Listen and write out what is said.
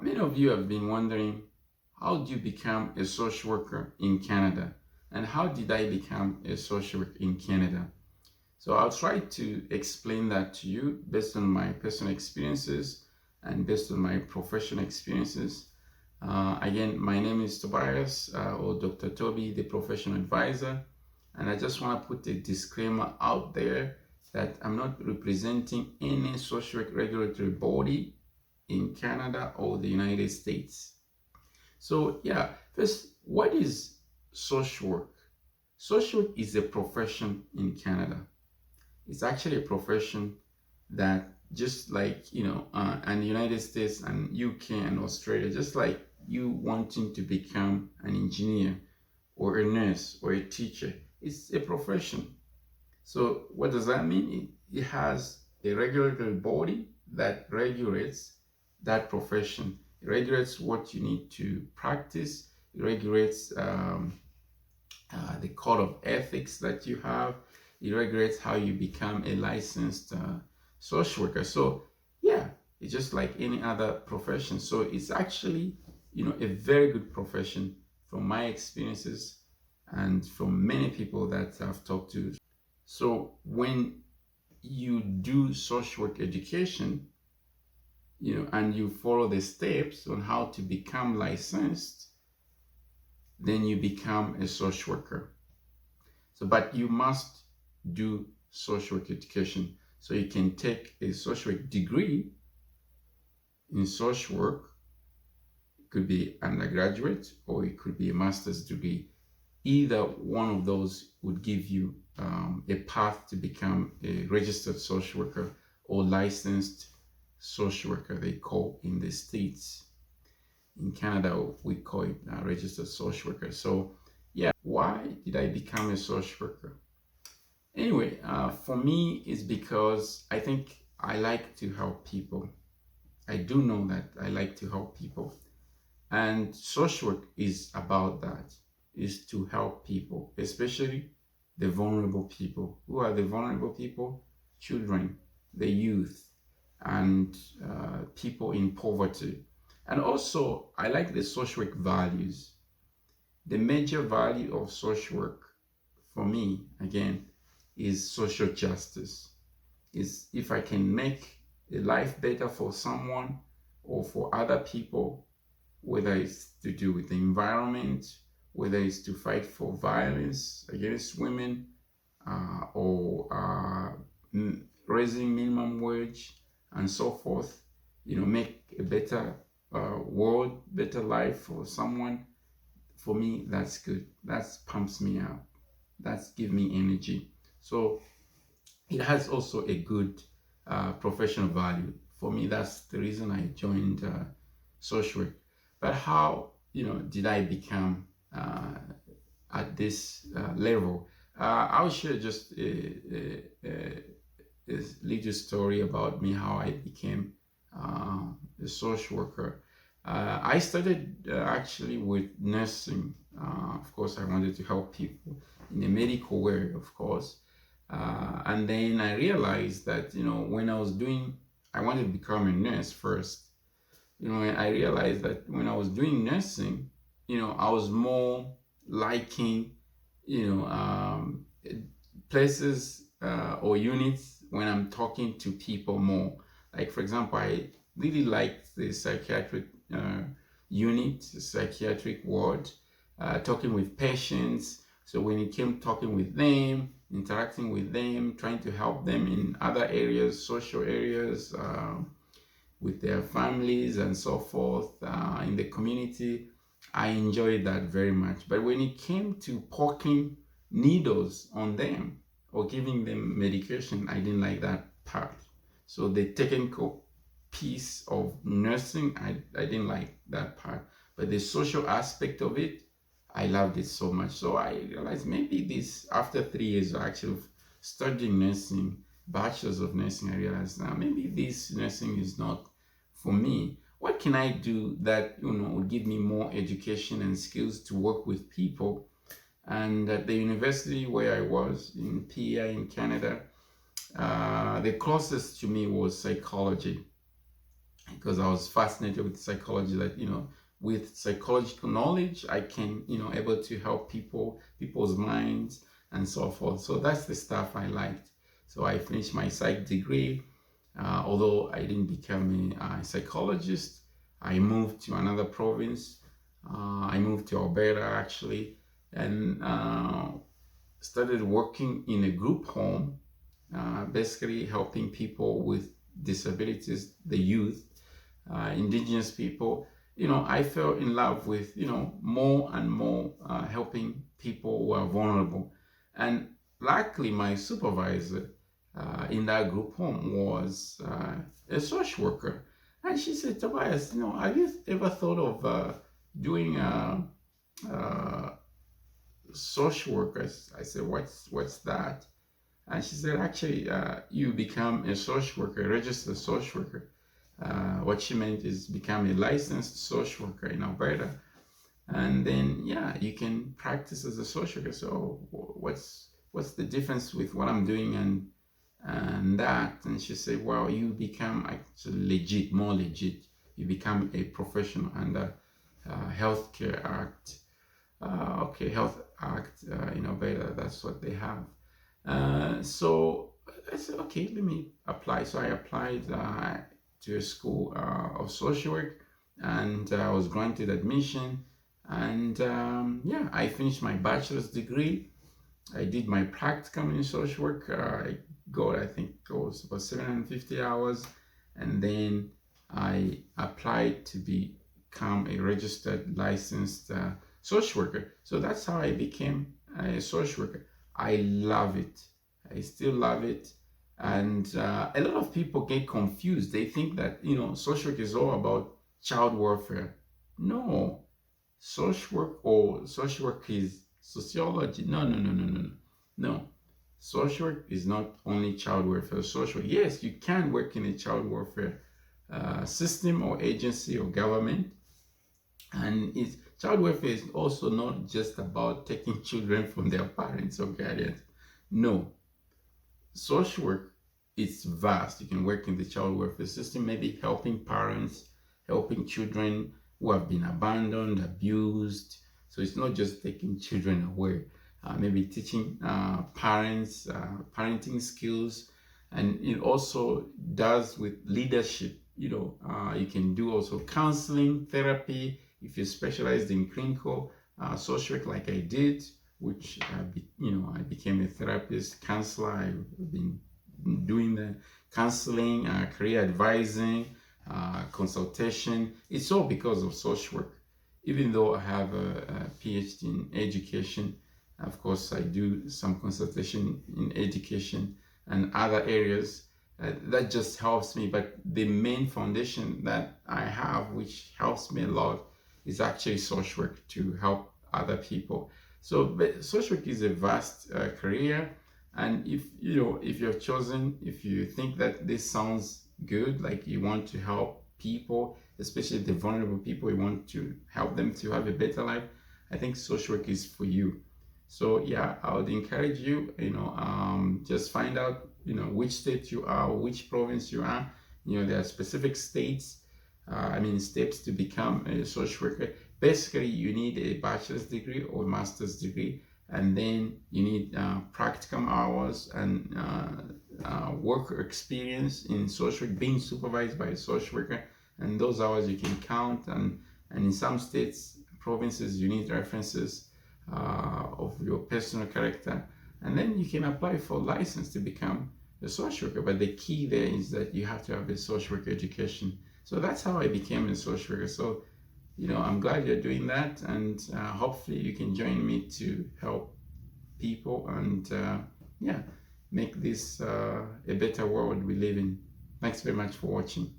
Many of you have been wondering, how do you become a social worker in Canada? And how did I become a social worker in Canada? So I'll try to explain that to you based on my personal experiences and based on my professional experiences. Again, my name is Tobias or Dr. Toby, the professional advisor. And I just want to put a disclaimer out there that I'm not representing any social regulatory body in Canada or the United States. So, yeah, first, what is social work? Social work is a profession in Canada. It's actually a profession that just like, and the United States and UK and Australia, just like you wanting to become an engineer or a nurse or a teacher, it's a profession. So what does that mean? It has a regulatory body that regulates that profession. It regulates what you need to practice. It regulates the code of ethics that you have. It regulates how you become a licensed social worker. So yeah, it's just like any other profession. So it's actually, a very good profession from my experiences and from many people that I've talked to. So when you do social work education, and you follow the steps on how to become licensed, then you become a social worker. So, but you must do social work education. So you can take a social work degree in social work. It could be undergraduate or it could be a master's degree. Either one of those would give you a path to become a registered social worker or licensed social worker, they call in the States. In Canada, we call it registered social worker. So, yeah, why did I become a social worker? Anyway, for me, it's because I think I like to help people. I do know that I like to help people. And social work is about that, is to help people, especially the vulnerable people. Who are the vulnerable people? Children, the youth, and people in poverty. And also, I like the social work values. The major value of social work for me, again, is social justice. Is if I can make a life better for someone or for other people, whether it's to do with the environment, whether it's to fight for violence against women, or raising minimum wage and so forth, make a better world, better life for someone. For me, that's good. That pumps me up. That's give me energy. So it has also a good professional value. For me, that's the reason I joined social work. But how, did I become at this level? I'll share just a little story about me, how I became a social worker. I started actually with nursing. Of course, I wanted to help people in a medical way, of course. And then I realized that, when I wanted to become a nurse first. I realized that when I was doing nursing, I was more liking, places or units when I'm talking to people more. Like, for example, I really liked the psychiatric unit, the psychiatric ward, talking with patients. So when it came talking with them, interacting with them, trying to help them in other areas, social areas, with their families and so forth, in the community, I enjoyed that very much. But when it came to poking needles on them or giving them medication, I didn't like that part. So the technical piece of nursing, I didn't like that part. But the social aspect of it, I loved it so much. So I realized maybe this, after 3 years actually of studying nursing, bachelor's of nursing, I realized now maybe this nursing is not for me. What can I do that would give me more education and skills to work with people? And at the university where I was in PEI in Canada, the closest to me was psychology. because I was fascinated with psychology, that, with psychological knowledge, I can, able to help people's minds and so forth. So that's the stuff I liked. So I finished my psych degree. Although I didn't become a psychologist, I moved to another province. I moved to Alberta actually, and started working in a group home, basically helping people with disabilities, the youth, indigenous people. I fell in love with, more and more helping people who are vulnerable. And luckily, my supervisor in that group home was a social worker. And she said, Tobias, have you ever thought of doing uh, social workers? I said, what's that? And she said, actually, you become a social worker, a registered social worker. What she meant is become a licensed social worker in Alberta. And then, yeah, you can practice as a social worker. So what's the difference with what I'm doing and that? And she said, well, you become actually legit, more legit. You become a professional under Healthcare Act. Health Act in Alberta, that's what they have. So I said, okay, let me apply. So I applied to a school of social work, and I was granted admission. And yeah, I finished my bachelor's degree. I did my practicum in social work. I got, I think it was about 750 hours. And then I applied to become a registered licensed social worker. So that's how I became a social worker. I love it. I still love it. And a lot of people get confused. They think that, social work is all about child welfare. No, social work is sociology. No, no, no, no, no, no. No. Social work is not only child welfare. Social, yes, you can work in a child welfare system or agency or government. And child welfare is also not just about taking children from their parents or guardians. No, social work is vast. You can work in the child welfare system, maybe helping parents, helping children who have been abandoned, abused. So it's not just taking children away, maybe teaching parents parenting skills. And it also does with leadership. You can do also counseling, therapy, if you're specialized in clinical social work like I did, which I became a therapist, counselor. I've been doing the counseling, career advising, consultation. It's all because of social work. Even though I have a PhD in education, of course, I do some consultation in education and other areas. That just helps me. But the main foundation that I have, which helps me a lot, is actually social work to help other people. So, but social work is a vast career, and if if you think that this sounds good, like you want to help people, especially the vulnerable people, you want to help them to have a better life, I think social work is for you. So yeah, I would encourage you, just find out, which state you are, which province you are. There are specific states, steps to become a social worker. Basically, you need a bachelor's degree or master's degree, and then you need practicum hours and work experience in social work, being supervised by a social worker. And those hours you can count. And in some states, provinces, you need references of your personal character. And then you can apply for license to become a social worker. But the key there is that you have to have a social work education. So that's how I became a social worker. So, I'm glad you're doing that, and hopefully you can join me to help people and, yeah, make this a better world we live in. Thanks very much for watching.